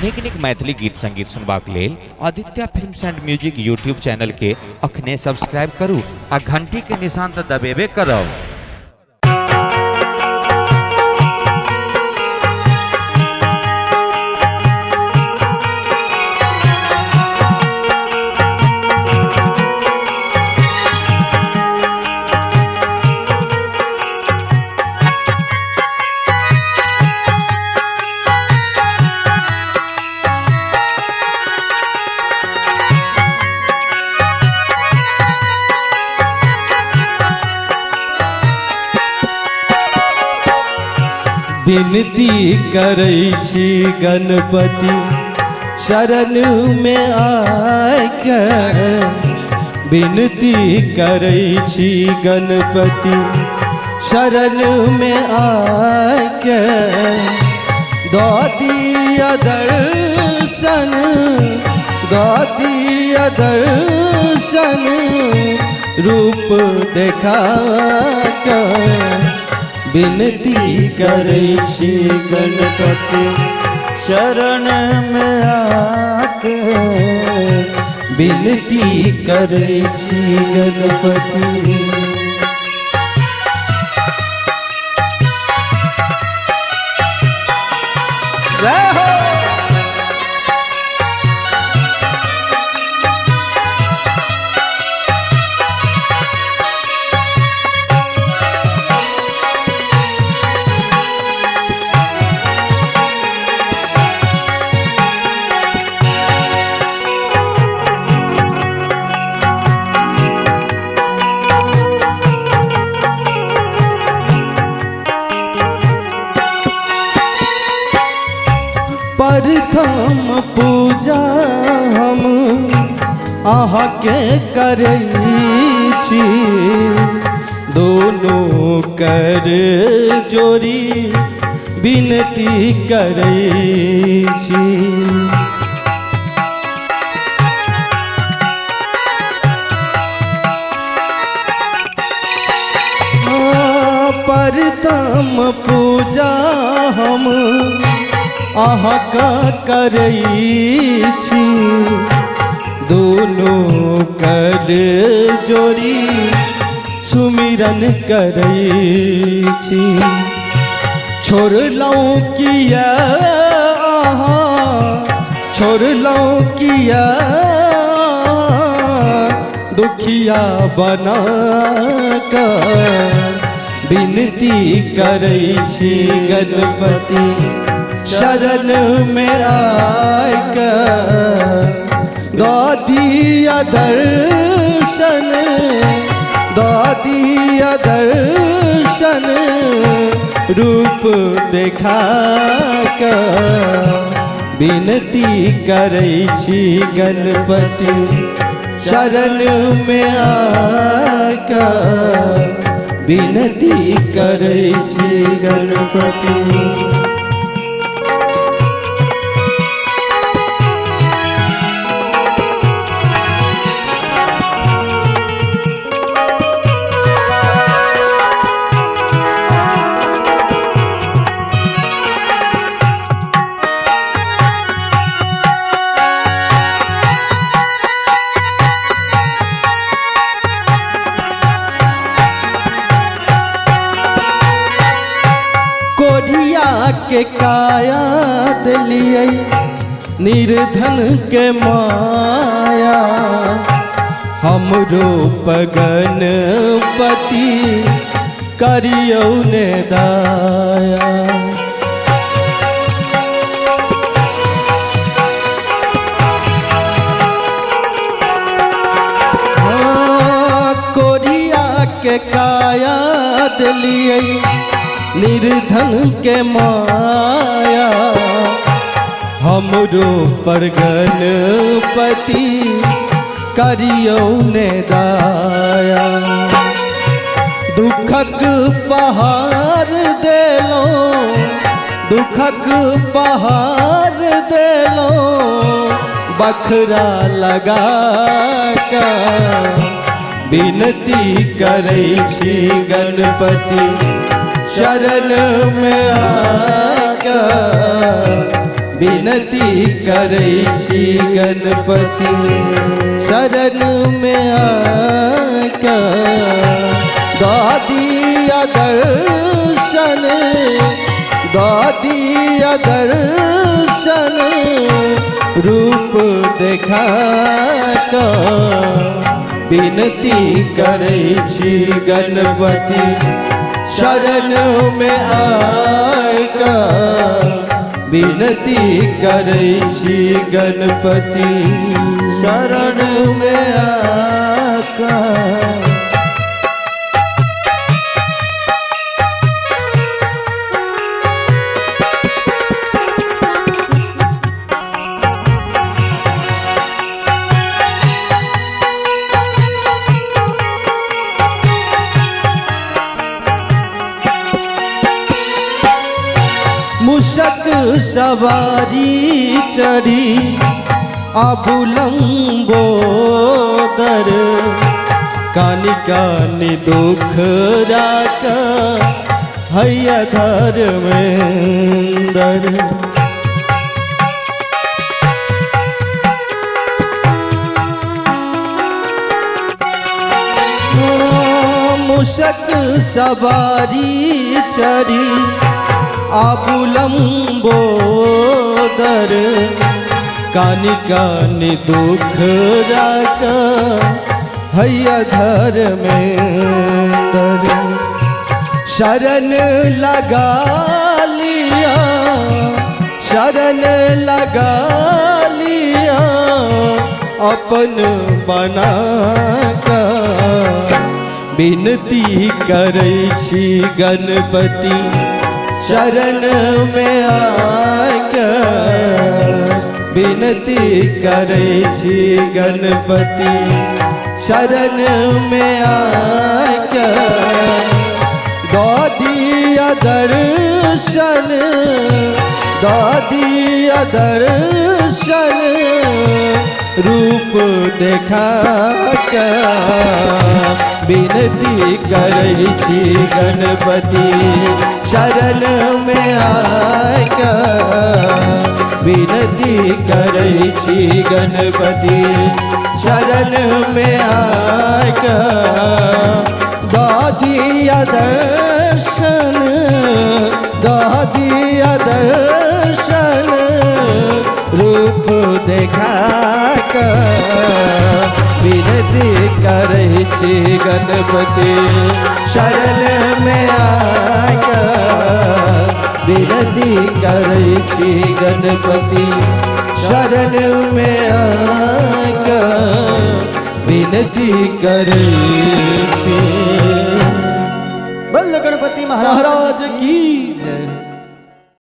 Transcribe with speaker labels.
Speaker 1: नीक नीक मैथिली गीत संगीत सुनबाक लेल Aditya films and music YouTube channel के अखने सब्सक्राइब करू आ घंटी के निशान तो दबेबे करब।
Speaker 2: विनती करै छी गणपति शरण में आके, विनती करै छी गणपति शरण में आके, दो दिया दर्शन, दो दिया दर्शन, रूप देखा कर विनती करै छी गणपति शरण में आके, विनती करै छी गणपति। जय हो। प्रथम पूजा हम अहाँ के करै छी, दोनों कर जोड़ी विनती करै छी। प्रथम पूजा हम अहाँ का करै छी, दोनों कर जोड़ी सुमिरन करै छी। छोड़लौं किया अहाँ, छोड़लौं किया दुखिया बना कर, विनती करै छी गणपति शरण में आके, दो दिया दर्शन, दो दिया दर्शन, रूप देखा कर, विनती करै छी गणपति शरण में आके, विनती करै छी गणपति। के काया दिलियै निर्धन के माया, हमरो गणपति करियौ ने दाया। कोरिया के काया दिलियै निर्धन के माया, हमरो पर गणपति करियौ ने दाया। दुखक पहाड़ देलो, दुखक पहाड़ देलो, बखरा लगा कर, विनती करै छी गणपति शरण में आके, विनती करै छी गणपति शरण में आकर दिया दर्शन दिया दर्शन रूप देखा विनती करै छी गणपति शरण में आकर विनती करै छी गणपति शरण में आकर। मूषक सवारी चढ़ी अबुलंबोदर कानि कानि दुख राख हैया धर्मेंदर। मूषक सवारी चढ़ी अबुलंबोदर कानि कानि दुख राख हैया धर्मेंदर। शरण लगा लिया शरण लगा लिया अपन बना कर विनती करै छी गणपति शरण में आकर विनती करै छी गणपति शरण में आकर दिया दर्शन दिया दर्शन रूप देखा विनती करै छी गणपति शरण में आकर विनती करै छी गणपति शरण में आकर दिया दर्शन दिया दर्शन रूप देखा विनती करै छी गणपति शरण में आकर विनती करै छी गणपति शरण में आकर विनती करै छी।
Speaker 3: बोलो गणपति महाराज की जय।